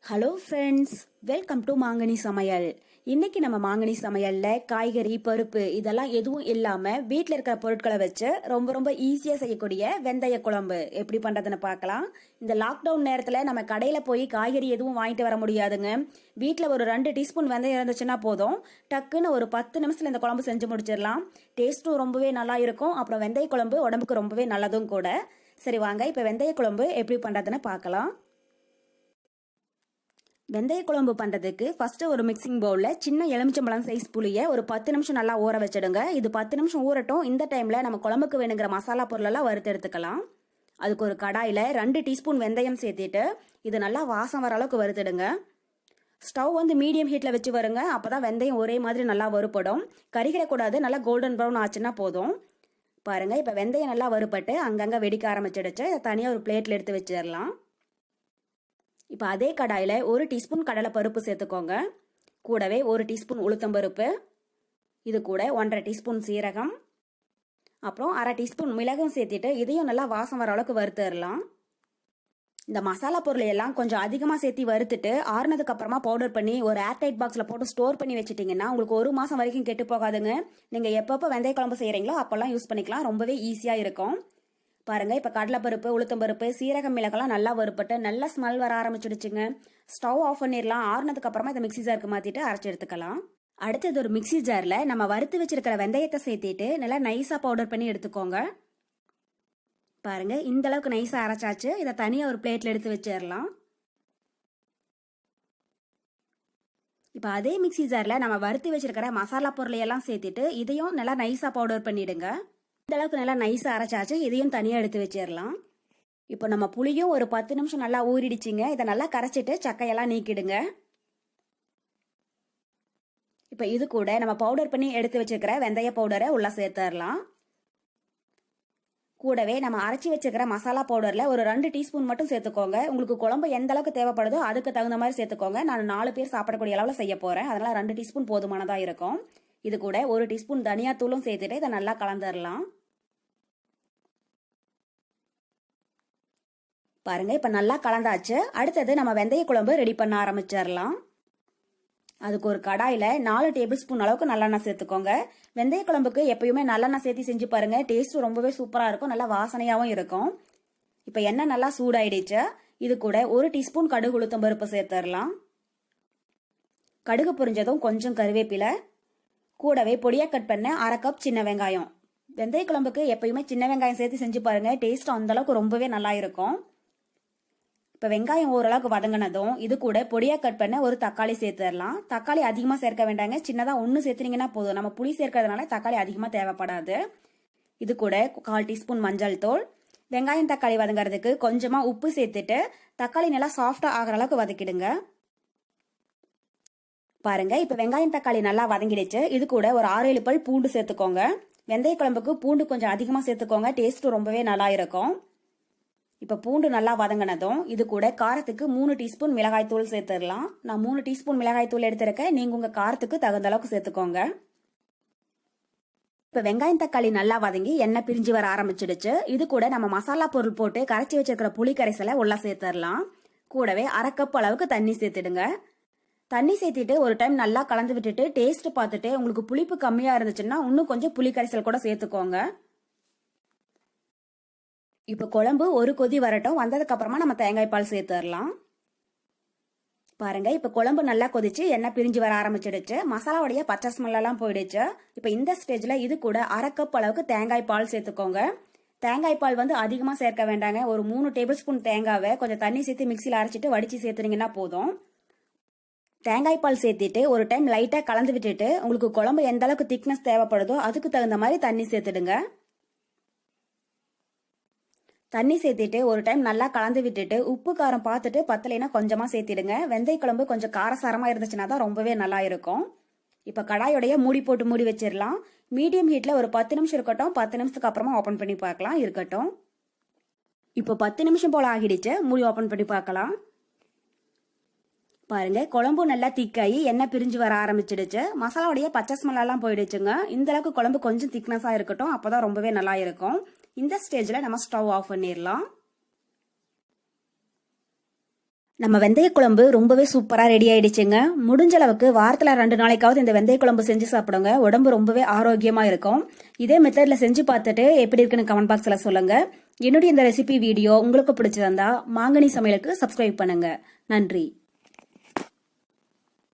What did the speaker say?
Hello friends, welcome to மாங்கனி சமையல். இன்னைக்கு நம்ம மாங்கனி சமையல்ல காய்கறி, பருப்பு இதெல்லாம் எதுவும் இல்லாம வீட்டில் இருக்கிற பொருட்களை வச்சு ரொம்ப ரொம்ப ஈஸியா செய்யக்கூடிய வெந்தய குழம்பு எப்படி பண்றதுன்னு பார்க்கலாம். இந்த லாக்டவுன் நேரத்துல நம்ம கடையில போய் காய்கறி எதுவும் வாங்கிட்டு வர முடியாதுங்க. வீட்டில் ஒரு 2 டீஸ்பூன் வெந்தயம் இருந்துச்சுன்னா போதும், டக்குன்னு ஒரு 10 நிமிஷத்துல இந்த குழம்பு செஞ்சு முடிச்சிடலாம். டேஸ்ட்டும் ரொம்பவே நல்லா இருக்கும். அப்புறம் வெந்தய குழம்பு உடம்புக்கு ரொம்பவே நல்லதும் கூட. சரி வாங்க, இப்ப வெந்தய குழம்பு எப்படி பண்றதுன்னு பார்க்கலாம். வெந்தய குழம்பு பண்ணுறதுக்கு ஃபஸ்ட்டு ஒரு மிக்சிங் பவுலில் சின்ன எலுமிச்சம்பழம் சைஸ் புளியை ஒரு 10 நிமிஷம் நல்லா ஊற வச்சிடுங்க. இது 10 நிமிஷம் ஊறட்டும். இந்த டைமில் நம்ம குழம்புக்கு வேணுங்கிற மசாலா பொருளெல்லாம் வறுத்து எடுத்துக்கலாம். அதுக்கு ஒரு கடாயில் 2 டீஸ்பூன் வெந்தயம் சேர்த்திட்டு இது நல்லா வாசம் வர அளவுக்கு வறுத்துடுங்க. ஸ்டவ் மீடியம் ஹீட்டில் வச்சு வருங்க. அப்போ தான் வெந்தயம் ஒரே மாதிரி நல்லா வறுப்படும். கறிகிடக்கூடாது. நல்லா கோல்டன் ப்ரௌன் ஆச்சுன்னா போதும். பாருங்கள், இப்போ வெந்தயம் நல்லா வறுப்பட்டு அங்கங்கே வெடிக்க ஆரம்பிச்சிடுச்சு. இதை தனியாக ஒரு பிளேட்டில் எடுத்து வச்சிடலாம். இப்போ அதே கடாயில் 1 டீஸ்பூன் கடலை பருப்பு சேர்த்துக்கோங்க. கூடவே 1 டீஸ்பூன் உளுத்தம்பருப்பு, இது கூட 1.5 டீஸ்பூன் சீரகம், அப்புறம் 1/2 டீஸ்பூன் மிளகும் சேர்த்துட்டு இதையும் நல்லா வாசம் வர அளவுக்கு வறுத்துடலாம். இந்த மசாலா பொருள் எல்லாம் கொஞ்சம் அதிகமாக சேர்த்து வறுத்துட்டு ஆறுனதுக்கு அப்புறமா பவுடர் பண்ணி ஒரு ஏர்டைட் பாக்ஸில் போட்டு ஸ்டோர் பண்ணி வச்சுட்டிங்கன்னா உங்களுக்கு 1 மாதம் வரைக்கும் கெட்டு போகாதுங்க. நீங்கள் எப்பப்போ வெந்தய குழம்பு செய்கிறீங்களோ அப்போல்லாம் யூஸ் பண்ணிக்கலாம். ரொம்பவே ஈஸியாக இருக்கும். பாருங்க, இப்போ கடலைப்பருப்பு, உளுத்தம்பருப்பு, சீரகம், மிளகெல்லாம் நல்லா வறுப்பட்டு நல்லா ஸ்மெல் வர ஆரம்பிச்சிடுச்சுங்க. ஸ்டவ் ஆஃப் பண்ணிடலாம். ஆறுனதுக்கு அப்புறமா இதை மிக்சி ஜாருக்கு மாத்திட்டு அரைச்சி எடுத்துக்கலாம். அடுத்தது ஒரு மிக்சி ஜார்ல நம்ம வறுத்து வச்சிருக்கிற வெந்தயத்தை சேர்த்திட்டு நல்லா நைஸா பவுடர் பண்ணி எடுத்துக்கோங்க. பாருங்க, இந்த அளவுக்கு நைஸா அரைச்சாச்சு. இதை தனியா ஒரு பிளேட்ல எடுத்து வச்சிடலாம். இப்போ அதே மிக்சி ஜார்ல நம்ம வறுத்து வச்சிருக்கிற மசாலா பொருளையெல்லாம் சேர்த்துட்டு இதையும் நல்லா நைஸா பவுடர் பண்ணிடுங்க. இந்த அளவுக்கு நல்லா நைஸா அரைச்சாச்சு. இதையும் தனியா எடுத்து வச்சிடலாம். இப்போ நம்ம புளியும் ஒரு 10 நிமிஷம் நல்லா ஊறிடுச்சிங்க. இதை நல்லா கரைச்சிட்டு சக்கையெல்லாம் நீக்கிடுங்க. இப்போ இது கூட நம்ம பவுடர் பண்ணி எடுத்து வச்சிருக்கிற வெந்தய பவுடரை உள்ள சேர்த்துடலாம். கூடவே நம்ம அரைச்சி வச்சிருக்கிற மசாலா பவுடர்ல ஒரு 2 டீஸ்பூன் மட்டும் சேர்த்துக்கோங்க. உங்களுக்கு குழம்பு எந்த அளவுக்கு தேவைப்படுதோ அதுக்கு தகுந்த மாதிரி சேர்த்துக்கோங்க. நான் 4 பேர் சாப்பிடக்கூடிய அளவில் செய்ய போறேன். அதனால 2 டீஸ்பூன் போதுமானதா இருக்கும். இது கூட 1 டீஸ்பூன் தனியா தூளும் சேர்த்துட்டு இதை நல்லா கலந்துடலாம். பாருங்க, இப்ப நல்லா கலந்தாச்சு. அடுத்தது நம்ம வெந்தய குழம்பு ரெடி பண்ண ஆரம்பிச்சிடலாம். அதுக்கு ஒரு கடாயில 4 டேபிள் ஸ்பூன் அளவுக்கு நல்லெண்ணெய் சேர்த்துக்கோங்க. வெந்தய குழம்புக்கு எப்பயுமே நல்லெண்ணெய் சேர்த்து செஞ்சு பாருங்க. டேஸ்ட் ரொம்பவே சூப்பரா இருக்கும். நல்லா வாசனையாவும் இருக்கும். இப்ப எண்ணெய் நல்லா சூடாயிடுச்சு. இது கூட 1 டீஸ்பூன் கடுகு உளுத்தம் பருப்பு சேர்த்துடலாம். கடுகு பொரிஞ்சதும் கொஞ்சம் கருவேப்பிலை, கூடவே பொடியா கட் பண்ண 1/2 கப் சின்ன வெங்காயம். வெந்தய குழம்புக்கு எப்பயுமே சின்ன வெங்காயம் சேர்த்து செஞ்சு பாருங்க. டேஸ்ட் அந்த அளவுக்கு ரொம்பவே நல்லா இருக்கும். இப்போ வெங்காயம் ஓரளவுக்கு வதங்கினதும் இது கூட பொடியா கட் பண்ண ஒரு தக்காளி சேர்த்துடலாம். தக்காளி அதிகமாக சேர்க்க வேண்டாங்க. சின்னதாக 1 சேர்த்துனீங்கன்னா போதும். நம்ம புளி சேர்க்கறதுனால தக்காளி அதிகமாக தேவைப்படாது. இது கூட 1/4 டீஸ்பூன் மஞ்சள் தூள். வெங்காயம் தக்காளி வதங்கிறதுக்கு கொஞ்சமா உப்பு சேர்த்துட்டு தக்காளி நல்லா சாஃப்டா ஆகிற அளவுக்கு வதக்கிடுங்க. பாருங்க, இப்போ வெங்காயம் தக்காளி நல்லா வதங்கிடுச்சு. இது கூட ஒரு 6-7 பல் பூண்டு சேர்த்துக்கோங்க. வெந்தய குழம்புக்கு பூண்டு கொஞ்சம் அதிகமாக சேர்த்துக்கோங்க. டேஸ்ட் ரொம்பவே நல்லா இருக்கும். இப்போ பூண்டு நல்லா வதங்கினதும் இது கூட காரத்துக்கு 3 டீஸ்பூன் மிளகாய் தூள் சேர்த்துடலாம். நான் 3 டீஸ்பூன் மிளகாய் தூள் எடுத்திருக்கேன். நீங்க உங்க காரத்துக்கு தகுந்த அளவுக்கு சேர்த்துக்கோங்க. இப்போ வெங்காயம் தக்காளி நல்லா வதங்கி எண்ணெய் பிரிஞ்சு வர ஆரம்பிச்சிடுச்சு. இது கூட நம்ம மசாலா பொருள் போட்டு கரைச்சி வச்சிருக்கிற புளி கரைசலை உள்ள சேர்த்துடலாம். கூடவே 1/2 கப் அளவுக்கு தண்ணி சேர்த்துடுங்க. தண்ணி சேர்த்துட்டு ஒரு டைம் நல்லா கலந்து விட்டுட்டு டேஸ்ட் பார்த்துட்டு உங்களுக்கு புளிப்பு கம்மியா இருந்துச்சுன்னா இன்னும் கொஞ்சம் புளி கரைசல் கூட சேர்த்துக்கோங்க. இப்போ குழம்பு ஒரு கொதி வரட்டும். வந்ததுக்கு அப்புறமா நம்ம தேங்காய் பால் சேர்த்துடலாம். பாருங்க, இப்போ குழம்பு நல்லா கொதிச்சு எண்ணெய் பிரிஞ்சு வர ஆரம்பிச்சிடுச்சு. மசாலாவுடைய பச்சை ஸ்மெல் எல்லாம் போயிடுச்சு. இப்போ இந்த ஸ்டேஜ்ல இது கூட 1/2 கப் அளவுக்கு தேங்காய் பால் சேர்த்துக்கோங்க. தேங்காய் பால் அதிகமா சேர்க்க வேண்டாங்க. ஒரு 3 டேபிள் ஸ்பூன் தேங்காவை கொஞ்சம் தண்ணி சேர்த்து மிக்சியில் அரைச்சிட்டு வடிச்சு சேர்த்துனீங்கன்னா போதும். தேங்காய் பால் சேர்த்துட்டு ஒரு டைம் லைட்டா கலந்து விட்டுட்டு உங்களுக்கு குழம்பு எந்த அளவுக்கு திக்னஸ் தேவைப்படுதோ அதுக்கு தகுந்த மாதிரி தண்ணி சேர்த்துடுங்க. தண்ணி சேர்த்துட்டு ஒரு டைம் நல்லா கலந்து விட்டுட்டு உப்பு காரம் பார்த்துட்டு பத்தலைன்னா கொஞ்சமா சேர்த்திடுங்க. வெந்தய குழம்பு கொஞ்சம் காரசாரமா இருந்துச்சுன்னா தான் ரொம்பவே நல்லா இருக்கும். இப்ப கடாயோடைய மூடி போட்டு மூடி வச்சிடலாம். மீடியம் ஹீட்ல ஒரு 10 நிமிஷம் இருக்கட்டும். 10 நிமிஷத்துக்கு அப்புறமா ஓபன் பண்ணி பார்க்கலாம். இருக்கட்டும். இப்போ 10 நிமிஷம் போல ஆகிடுச்சு. மூடி ஓபன் பண்ணி பார்க்கலாம். பாருங்க, குழம்பு நல்லா திக்காயி எண்ணெய் பிரிஞ்சு வர ஆரம்பிச்சிடுச்சு. மசாலாவுடைய பச்சை ஸ்மெல் எல்லாம் போயிடுச்சுங்க. இந்த அளவுக்கு குழம்பு கொஞ்சம் திக்னஸா இருக்கட்டும். அப்பதான் ரொம்பவே நல்லா இருக்கும். இந்த ஸ்டேஜ்ல நம்ம ஸ்டவ் ஆஃப் பண்ணிடலாம். நம்ம வெந்தய குழம்பு ரொம்பவே சூப்பராக ரெடி ஆயிடுச்சுங்க. முடிஞ்ச அளவுக்கு வாரத்தில் 2 நாளைக்காவது இந்த வெந்தய குழம்பு செஞ்சு சாப்பிடுங்க. உடம்பு ரொம்பவே ஆரோக்கியமாக இருக்கும். இதே மெத்தடில் செஞ்சு பார்த்துட்டு எப்படி இருக்குன்னு கமெண்ட் பாக்ஸில் சொல்லுங்க. என்னுடைய இந்த ரெசிபி வீடியோ உங்களுக்கு பிடிச்சிருந்தா மாங்கனி சமையலுக்கு சப்ஸ்கிரைப் பண்ணுங்க. நன்றி.